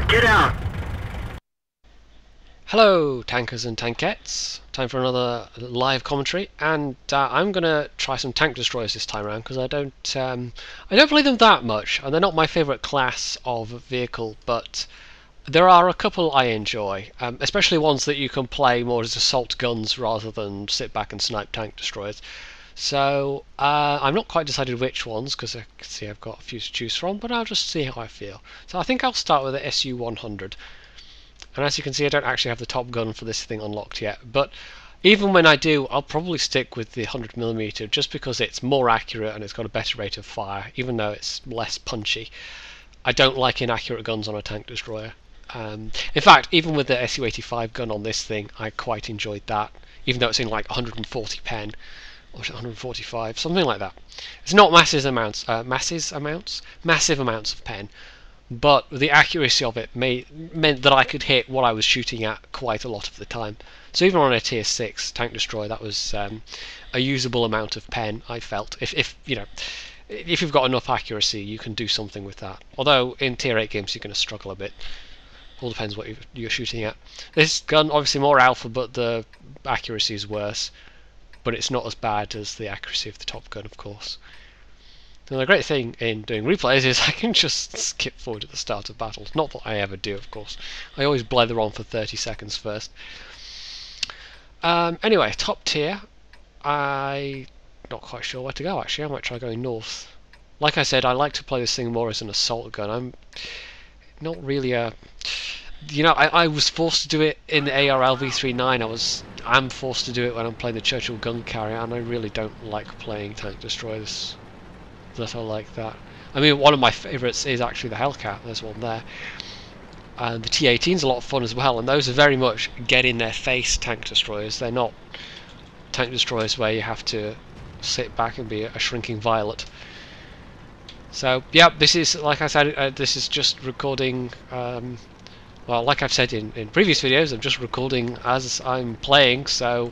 Get out! Hello tankers and tankettes, time for another live commentary, and I'm gonna try some tank destroyers this time around because I don't play them that much, and they're not my favourite class of vehicle, but there are a couple I enjoy, especially ones that you can play more as assault guns rather than sit back and snipe tank destroyers. So I'm not quite decided which ones because I can see I've got a few to choose from, but I'll just see how I feel. So I think I'll start with the SU-100. And as you can see, I don't actually have the top gun for this thing unlocked yet, but even when I do, I'll probably stick with the 100mm just because it's more accurate and it's got a better rate of fire, even though it's less punchy. I don't like inaccurate guns on a tank destroyer. In fact, even with the SU-85 gun on this thing, I quite enjoyed that, even though it's in like 140 pen, or 145, something like that. It's not massive amounts of pen, but the accuracy of it meant that I could hit what I was shooting at quite a lot of the time. So even on a tier 6 tank destroyer, that was a usable amount of pen, I felt. If you've got enough accuracy, you can do something with that. Although in tier 8 games you're going to struggle a bit. All depends what you're shooting at. This gun, obviously more alpha, but the accuracy is worse. But it's not as bad as the accuracy of the top gun, of course. And the great thing in doing replays is I can just skip forward at the start of battles. Not that I ever do, of course. I always blether on for 30 seconds first. Anyway, top tier. I'm not quite sure where to go, actually. I might try going north. Like I said, I like to play this thing more as an assault gun. I'm not really a... You know, I was forced to do it in the ARL V39. I'm forced to do it when I'm playing the Churchill gun carrier, and I really don't like playing tank destroyers that are like that. I mean, one of my favourites is actually the Hellcat. There's one there. And the T-18's a lot of fun as well, and those are very much get in their face tank destroyers. They're not tank destroyers where you have to sit back and be a shrinking violet. So yeah, this is, like I said, this is just recording. Well, like I've said in previous videos, I'm just recording as I'm playing, so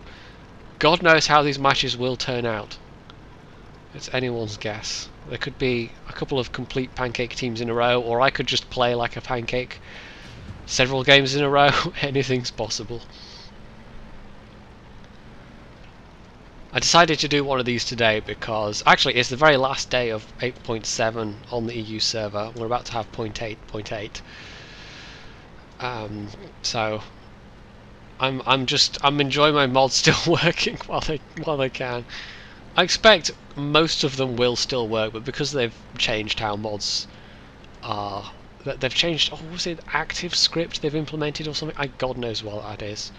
God knows how these matches will turn out. It's anyone's guess. There could be a couple of complete pancake teams in a row, or I could just play like a pancake several games in a row. Anything's possible. I decided to do one of these today because actually it's the very last day of 8.7 on the EU server. We're about to have 0.8. So I'm enjoying my mods still working while they can. I expect most of them will still work, but because they've changed how mods are, they've changed. Oh, was it ActiveScript they've implemented or something? God knows what that is.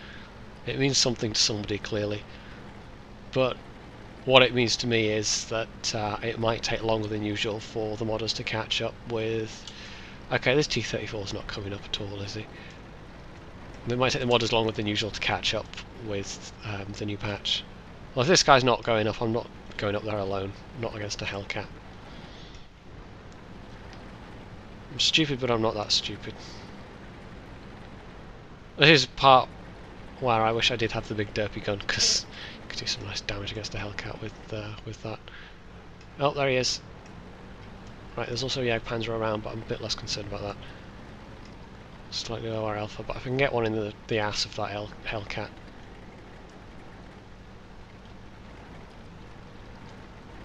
It means something to somebody clearly, but what it means to me is that it might take longer than usual for the modders to catch up with. Okay, this T-34 is not coming up at all, is he? It might take the modders longer than usual to catch up with the new patch. Well, if this guy's not going up, I'm not going up there alone. Not against a Hellcat. I'm stupid, but I'm not that stupid. This is part where I wish I did have the big derpy gun, because you could do some nice damage against a Hellcat with that. Oh, there he is. Right, there's also Jagdpanzer around, but I'm a bit less concerned about that. Slightly lower alpha, but if I can get one in the ass of that Hellcat.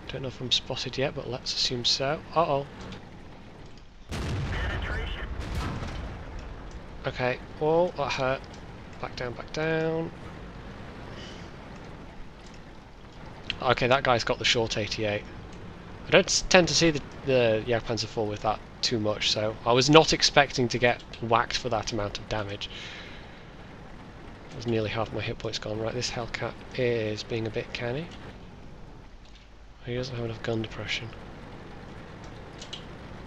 Don't know if I'm spotted yet, but let's assume so. Uh-oh. Okay, oh, that hurt. Back down, back down. Okay, that guy's got the short 88. I don't tend to see the Jagdpanzer fall with that too much, so I was not expecting to get whacked for that amount of damage. There's nearly half my hit points gone. Right, this Hellcat is being a bit canny. He doesn't have enough gun depression.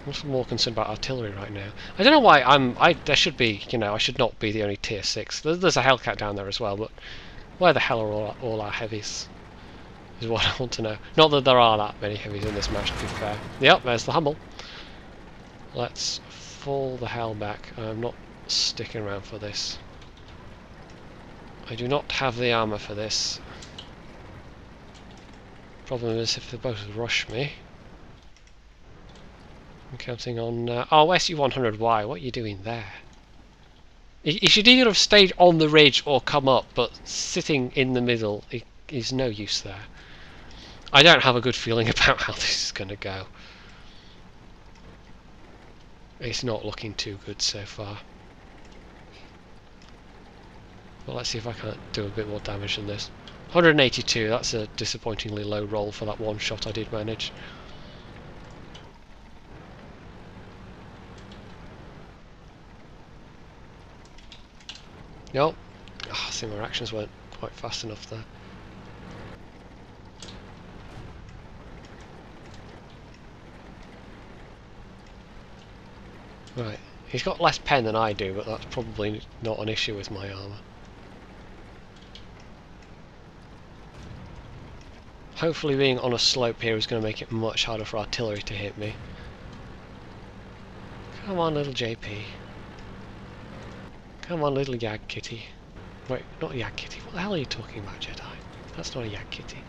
I'm more concerned about artillery right now. I don't know why there should be, you know, I should not be the only tier 6. There's a Hellcat down there as well, but where the hell are all our heavies? Is what I want to know. Not that there are that many heavies in this match, to be fair. Yep, there's the Hummel. Let's fall the hell back. I'm not sticking around for this. I do not have the armour for this. Problem is if they both rush me. I'm counting on... oh, SU-100Y, what are you doing there? He should either have stayed on the ridge or come up, but sitting in the middle is no use there. I don't have a good feeling about how this is going to go. It's not looking too good so far. But let's see if I can't do a bit more damage than this. 182, that's a disappointingly low roll for that one shot I did manage. Nope. Oh, I think my actions weren't quite fast enough there. Right, he's got less pen than I do, but that's probably not an issue with my armour. Hopefully being on a slope here is going to make it much harder for artillery to hit me. Come on, little JP. Come on, little Yag Kitty. Wait, not Yag Kitty. What the hell are you talking about, Jedi? That's not a Yag Kitty.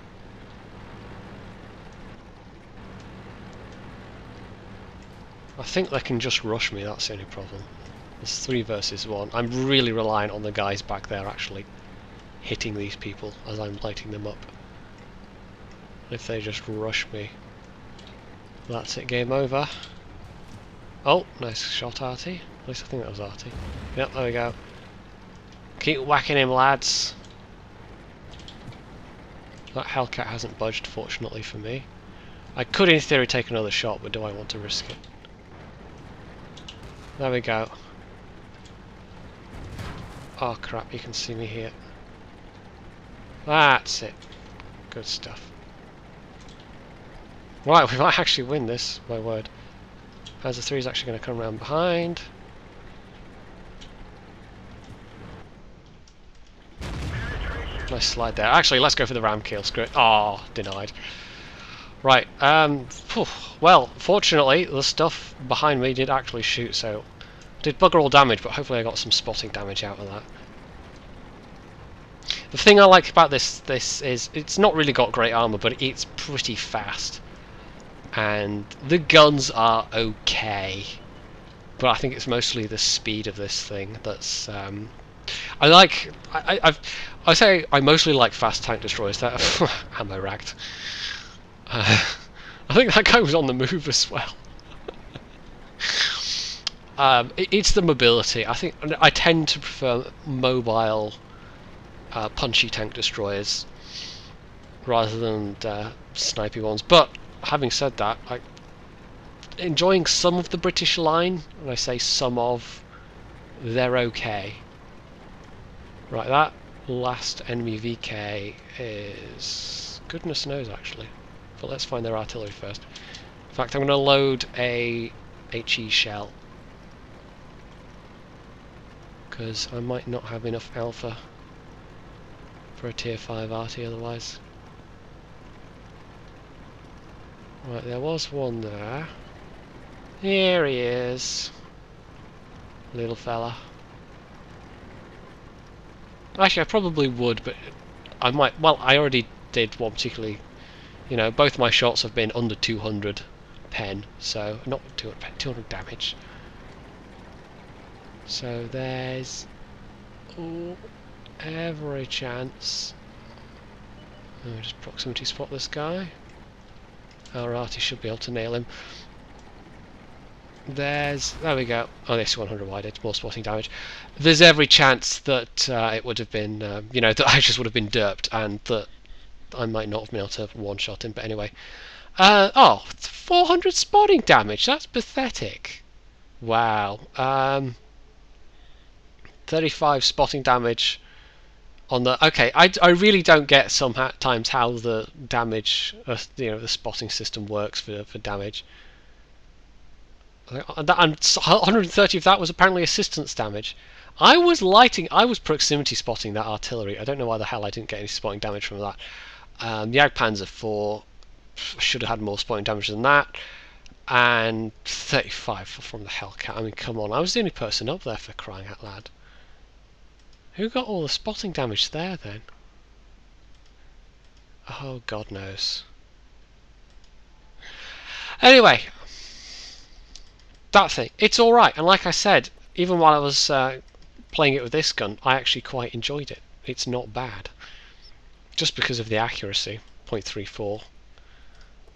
I think they can just rush me, that's the only problem. There's 3 versus 1. I'm really reliant on the guys back there actually hitting these people as I'm lighting them up. If they just rush me, that's it, game over. Oh, nice shot, Artie. At least I think that was Artie. Yep, there we go. Keep whacking him, lads. That Hellcat hasn't budged, fortunately for me. I could, in theory, take another shot, but do I want to risk it? There we go. Oh crap, you can see me here. That's it. Good stuff. Right, we might actually win this, my word. Panzer 3 is actually going to come around behind. Nice slide there. Actually, let's go for the ram kill. Screw it. Oh, denied. Right, well, fortunately, the stuff behind me did actually shoot, so did bugger all damage, but hopefully I got some spotting damage out of that. The thing I like about this is it's not really got great armor, but it's pretty fast. And the guns are okay, but I think it's mostly the speed of this thing that's I say I mostly like fast tank destroyers. That ammo racked. I think that guy was on the move as well. It's the mobility. I think I tend to prefer mobile, punchy tank destroyers rather than snipey ones. But having said that, I'm enjoying some of the British line. When I say some of, they're okay. Right, that last enemy VK is goodness knows actually. But let's find their artillery first. In fact, I'm going to load a HE shell because I might not have enough alpha for a tier 5 arty otherwise. Right, there was one there. Here he is. Little fella. Actually, I probably would, but I might... Well, I already did one particularly... You know, both my shots have been under 200 pen, so... Not 200 pen, 200 damage. So there's... every chance... I'll just proximity spot this guy. Our arty should be able to nail him. There we go. Oh, the SU-100 wide, it's more spotting damage. There's every chance that it would have been, you know, that I just would have been derped and that I might not have been able to one-shot him, but anyway. Oh, 400 spotting damage, that's pathetic. Wow. 35 spotting damage on the... Okay, I really don't get sometimes how the damage, you know, the spotting system works for damage. And 130 of that was apparently assistance damage. I was proximity spotting that artillery. I don't know why the hell I didn't get any spotting damage from that. The Jagdpanzer 4 should have had more spotting damage than that. And 35 from the Hellcat. I mean, come on, I was the only person up there, for crying out loud. Who got all the spotting damage there then? Oh, God knows. Anyway, that thing, it's alright, and like I said, even while I was playing it with this gun, I actually quite enjoyed it. It's not bad. Just because of the accuracy, 0.34.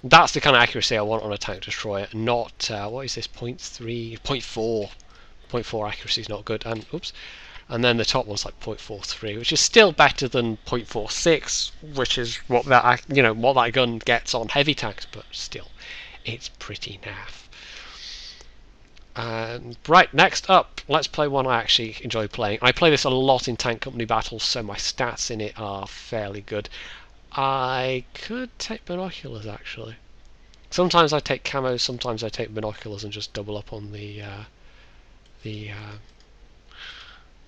That's the kind of accuracy I want on a tank destroyer, not, what is this, 0.3, 0.4. 0.4 accuracy is not good, and, oops. And then the top one's like 0.43, which is still better than 0.46, which is what that, you know, what that gun gets on heavy tanks, but still, it's pretty naff. Right, next up, let's play one I actually enjoy playing. I play this a lot in tank company battles, so my stats in it are fairly good. I could take binoculars, actually. Sometimes I take camos, sometimes I take binoculars and just double up on the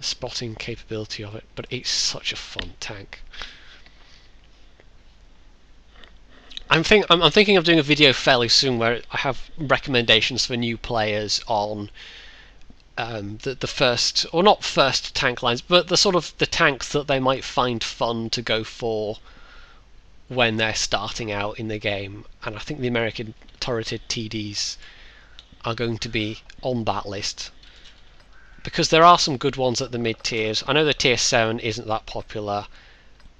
spotting capability of it, but it's such a fun tank. I'm thinking of doing a video fairly soon where I have recommendations for new players on the first, or not first tank lines, but the sort of the tanks that they might find fun to go for when they're starting out in the game. And I think the American turreted TDs are going to be on that list, because there are some good ones at the mid tiers. I know the tier 7 isn't that popular,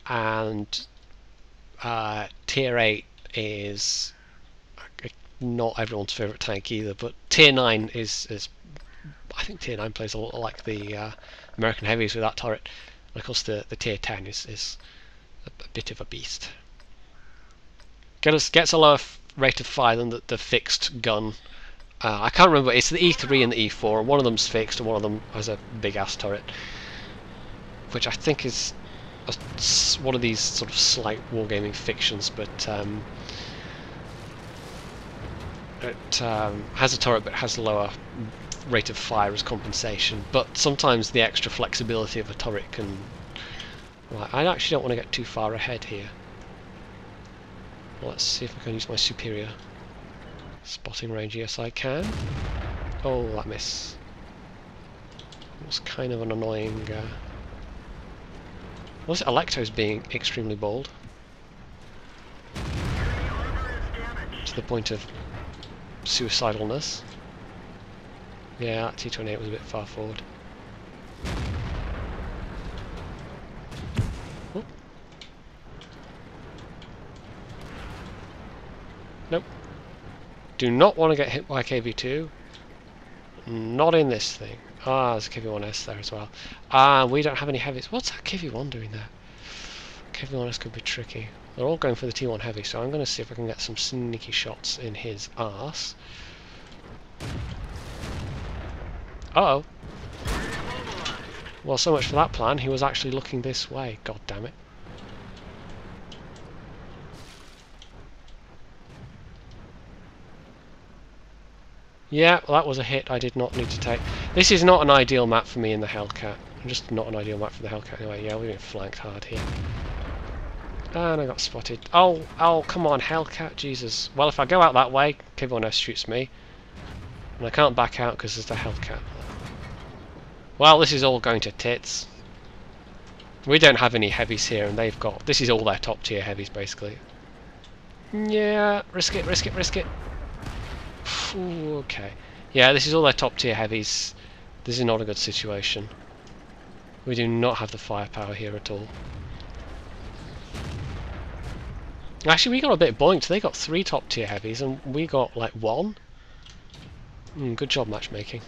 and tier 8 is not everyone's favourite tank either, but tier 9 is I think tier 9 plays a lot like the American heavies with that turret, and of course the tier 10 is a bit of a beast. Gets a lower rate of fire than the fixed gun. I can't remember, it's the E3 and the E4, and one of them's fixed and one of them has a big ass turret, which I think is one of these sort of slight wargaming fictions, but it has a turret but has a lower rate of fire as compensation. But sometimes the extra flexibility of a turret can... Right, I actually don't want to get too far ahead here. Well, let's see if I can use my superior spotting range. Yes, I can. Oh, that miss. It was kind of an annoying... Was it Electo's being extremely bold? To the point of suicidalness. Yeah, that T-28 was a bit far forward. Oh. Nope. Do not want to get hit by KV-2. Not in this thing. Ah, there's a KV-1S there as well. Ah, we don't have any heavies. What's that KV-1 doing there? KV-1S could be tricky. They're all going for the T1 heavy, so I'm going to see if I can get some sneaky shots in his arse. Uh-oh. Well, so much for that plan. He was actually looking this way. God damn it. Yeah, well, that was a hit I did not need to take. This is not an ideal map for me in the Hellcat. Just not an ideal map for the Hellcat anyway. Yeah, we're being flanked hard here. And I got spotted. Oh, come on, Hellcat, Jesus. Well, if I go out that way, KV-1S shoots me. And I can't back out because there's the Hellcat. Well, this is all going to tits. We don't have any heavies here, and they've got... This is all their top tier heavies, basically. Yeah, risk it, risk it, risk it. Ooh, okay. Yeah, this is all their top tier heavies. This is not a good situation. We do not have the firepower here at all. Actually, we got a bit boinked. They got 3 top tier heavies, and we got like 1. Good job matchmaking.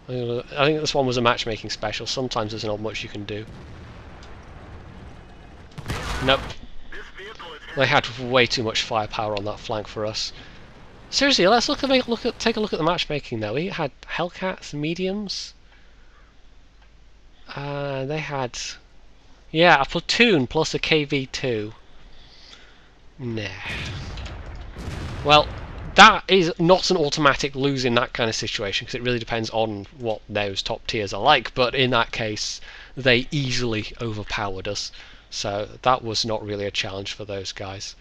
I think this one was a matchmaking special. Sometimes there's not much you can do. Nope. They had way too much firepower on that flank for us. Seriously, let's take a look at the matchmaking though. We had Hellcats, mediums. They had, yeah, a platoon plus a KV-2. Nah. Well, that is not an automatic lose in that kind of situation, because it really depends on what those top tiers are like, but in that case they easily overpowered us, so that was not really a challenge for those guys.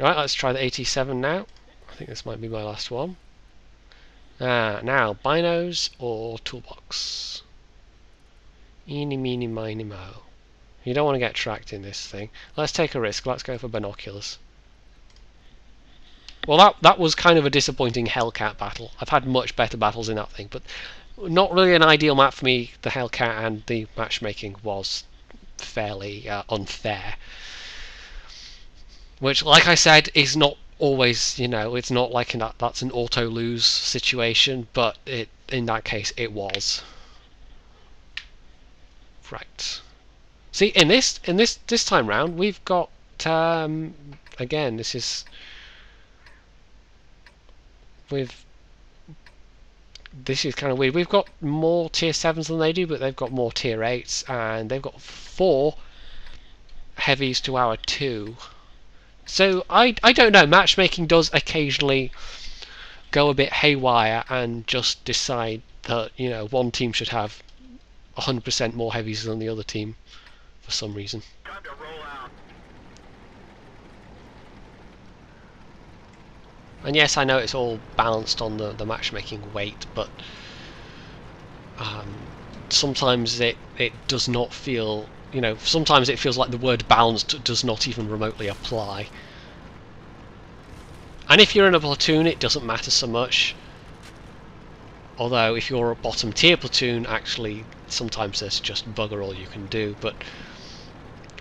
Alright, let's try the AT-7 now. I think this might be my last one. Now, binos or toolbox? Eeny, meeny, miny, mo. You don't want to get tracked in this thing. Let's take a risk, let's go for binoculars. Well, that was kind of a disappointing Hellcat battle. I've had much better battles in that thing, but not really an ideal map for me. The Hellcat, and the matchmaking was fairly unfair. Which, like I said, is not always, it's not like that's an auto lose situation, but in that case it was. Right. See, in this time round, we've got again, this is kind of weird. We've got more tier 7s than they do, but they've got more tier 8s, and they've got 4 heavies to our 2. So I don't know, matchmaking does occasionally go a bit haywire and just decide that, one team should have 100% more heavies than the other team for some reason. Time to roll out. And yes, I know it's all balanced on the matchmaking weight, but sometimes it does not feel, sometimes it feels like the word balanced does not even remotely apply. And if you're in a platoon, it doesn't matter so much. Although if you're a bottom tier platoon, actually sometimes there's just bugger all you can do. But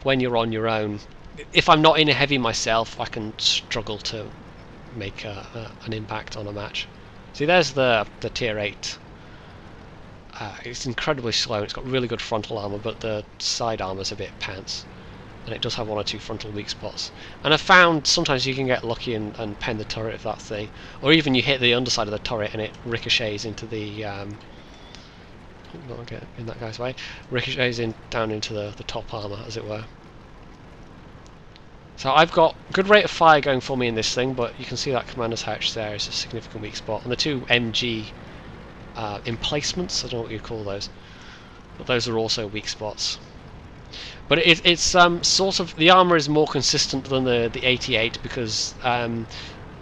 when you're on your own, if I'm not in a heavy myself, I can struggle to make an impact on a match. See, there's the tier 8. It's incredibly slow. It's got really good frontal armor, but the side armor's a bit pants, and it does have 1 or 2 frontal weak spots. And I've found sometimes you can get lucky and pen the turret of that thing, or even you hit the underside of the turret and it ricochets into the not get in that guy's way, ricochets down into the top armor, as it were. So I've got good rate of fire going for me in this thing, but you can see that commander's hatch there is a significant weak spot, and the 2 MG emplacements, I don't know what you call those, but those are also weak spots. But it's sort of, the armor is more consistent than the AT-8 because on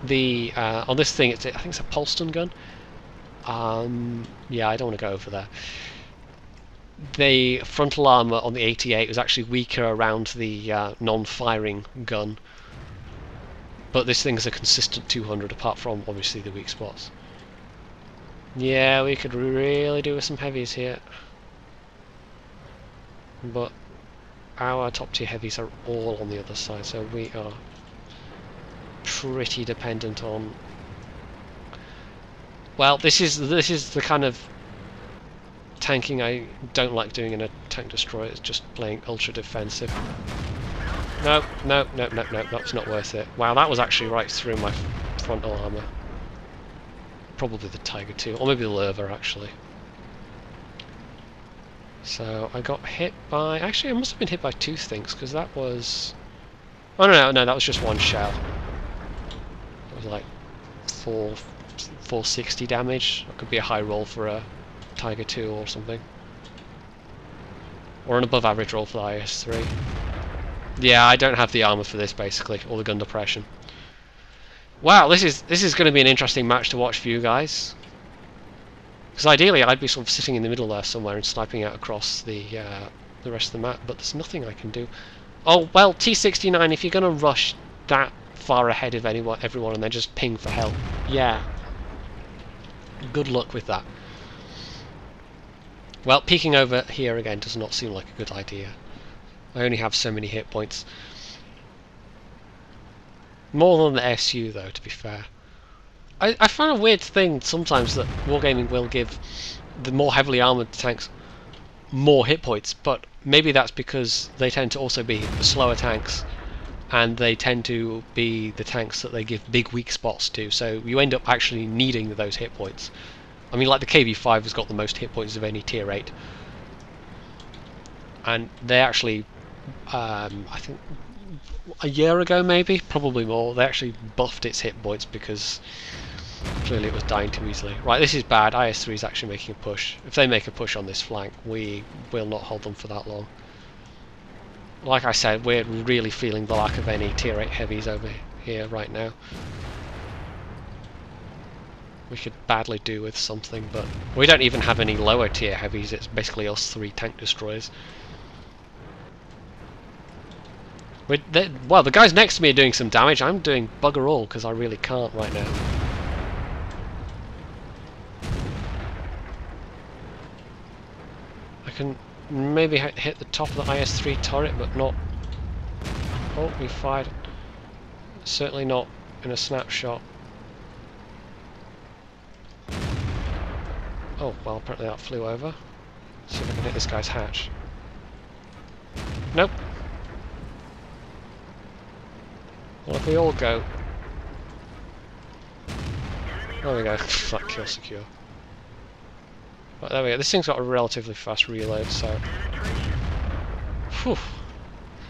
this thing I think it's a Polston gun. Yeah, I don't want to go over there. The frontal armor on the AT-8 was actually weaker around the non-firing gun, but this thing's a consistent 200 apart from obviously the weak spots. Yeah, we could really do with some heavies here, but our top tier heavies are all on the other side, so we are pretty dependent on. Well, this is the kind of tanking I don't like doing in a tank destroyer. It's just playing ultra defensive. No, that's not worth it. Wow, that was actually right through my frontal armor. Probably the Tiger 2, or maybe the Lerva actually. So I got hit by, actually I must have been hit by 2 things, because that was, oh no, that was just 1 shell. It was like 460 damage. That could be a high roll for a Tiger 2 or something, or an above average roll for the IS-3. Yeah, I don't have the armor for this basically, or the gun depression. Wow, this is going to be an interesting match to watch for you guys. Because ideally I'd be sort of sitting in the middle there somewhere and sniping out across the rest of the map, but there's nothing I can do. Oh, well, T-69, if you're going to rush that far ahead of everyone and then just ping for help, yeah, good luck with that. Well, peeking over here again does not seem like a good idea. I only have so many hit points. More than the SU, though, to be fair. I find a weird thing sometimes that Wargaming will give the more heavily armoured tanks more hit points, but maybe that's because they tend to also be the slower tanks, and they tend to be the tanks that they give big weak spots to, so you end up actually needing those hit points. I mean, like the KB5 has got the most hit points of any tier 8, and they actually, I think a year ago maybe, probably more, they actually buffed its hit points because clearly it was dying too easily. Right, this is bad. IS-3 is actually making a push. If they make a push on this flank, we will not hold them for that long. Like I said, we're really feeling the lack of any tier 8 heavies over here right now. We could badly do with something, but we don't even have any lower tier heavies. It's basically us 3 tank destroyers. Well, the guys next to me are doing some damage. I'm doing bugger all because I really can't right now. can maybe hit the top of the IS-3 turret, but not... Oh, he fired. Certainly not in a snapshot. Oh, well, apparently that flew over. See if I can hit this guy's hatch. Nope. Well, if we all go... There we go. That kill secure. Right, there we go. This thing's got a relatively fast reload, so... Whew.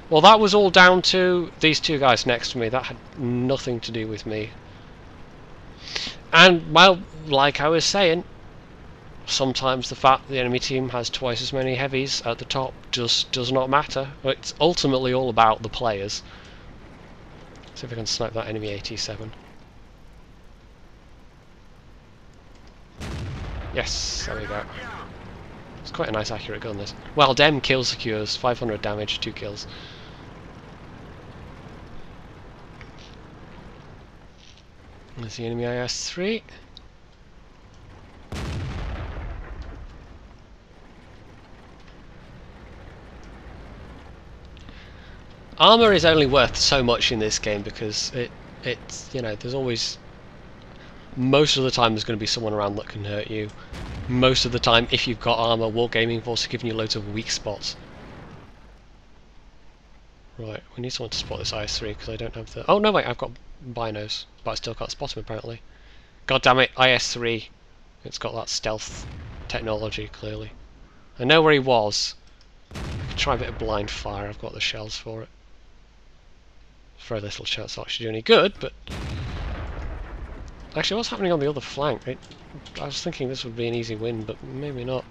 Well, that was all down to these two guys next to me. That had nothing to do with me. And, well, like I was saying, sometimes the fact the enemy team has twice as many heavies at the top just does not matter. It's ultimately all about the players. See if I can snipe that enemy AT-7. Yes, there we go. It's quite a nice accurate gun, this. Well, dem kill secures, 500 damage, 2 kills. There's the enemy IS-3. Armour is only worth so much in this game because it's, you know, there's always... Most of the time there's going to be someone around that can hurt you. Most of the time, if you've got armour, Wargaming have also given you loads of weak spots. Right, we need someone to spot this IS-3 because I don't have the... Oh no, wait, I've got binos, but I still can't spot him apparently. God damn it, IS-3. It's got that stealth technology, clearly. I know where he was. I could try a bit of blind fire, I've got the shells for it. Very little chance to actually do any good, but... Actually, what's happening on the other flank? I was thinking this would be an easy win, but maybe not.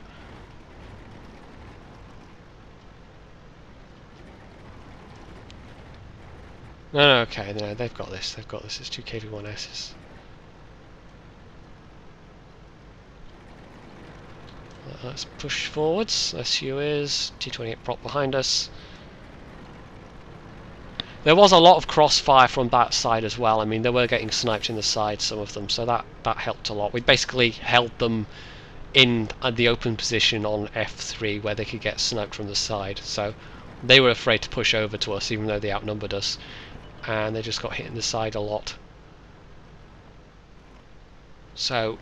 No, okay, no, they've got this, it's 2 KV-1Ss. Let's push forwards, SU is, T-28 prop behind us. There was a lot of crossfire from that side as well. I mean, they were getting sniped in the side, some of them, so that helped a lot. We basically held them in the open position on F3 where they could get sniped from the side, so they were afraid to push over to us even though they outnumbered us, and they just got hit in the side a lot. So,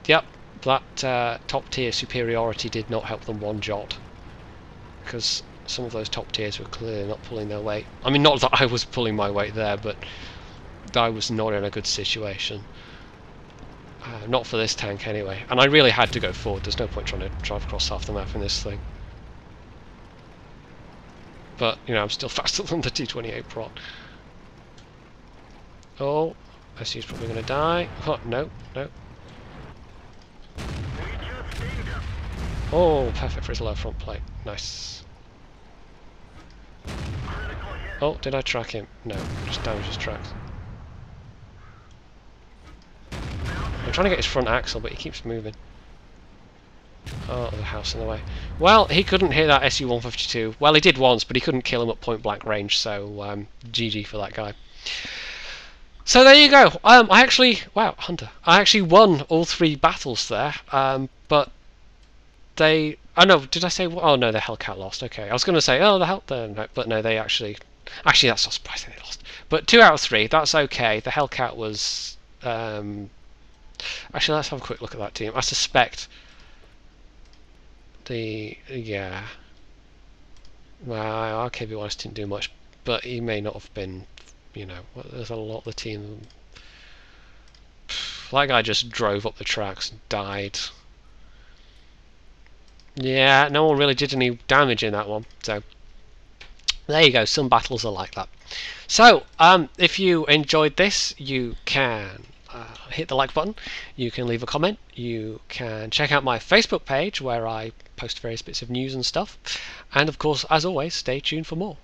yep, that top tier superiority did not help them one jot, because some of those top tiers were clearly not pulling their weight. I mean, not that I was pulling my weight there, but I was not in a good situation. Not for this tank anyway. And I really had to go forward. There's no point trying to drive across half the map in this thing. But, you know, I'm still faster than the T-28 prot. Oh, SU's probably going to die. Oh, no, no. Oh, perfect for his lower front plate. Nice. Oh, did I track him? No, just damaged his tracks. I'm trying to get his front axle, but he keeps moving. Oh, there's a house in the way. Well, he couldn't hit that SU-152. Well, he did once, but he couldn't kill him at point blank range, so GG for that guy. So there you go. I actually... Wow, Hunter. I actually won all 3 battles there, but they... Oh no, did I say... Oh no, the Hellcat lost. Okay, I was going to say, oh, the Hellcat... No, but no, they actually... Actually, that's not surprising they lost. But 2 out of 3, that's okay. The Hellcat was... Actually, let's have a quick look at that team. I suspect... Yeah... Well, our KV-1 didn't do much, but he may not have been... You know, there's a lot of the team... That guy just drove up the tracks and died. Yeah, no one really did any damage in that one, so... There you go, some battles are like that. So, if you enjoyed this, you can hit the like button, you can leave a comment, you can check out my Facebook page where I post various bits of news and stuff, and of course, as always, stay tuned for more.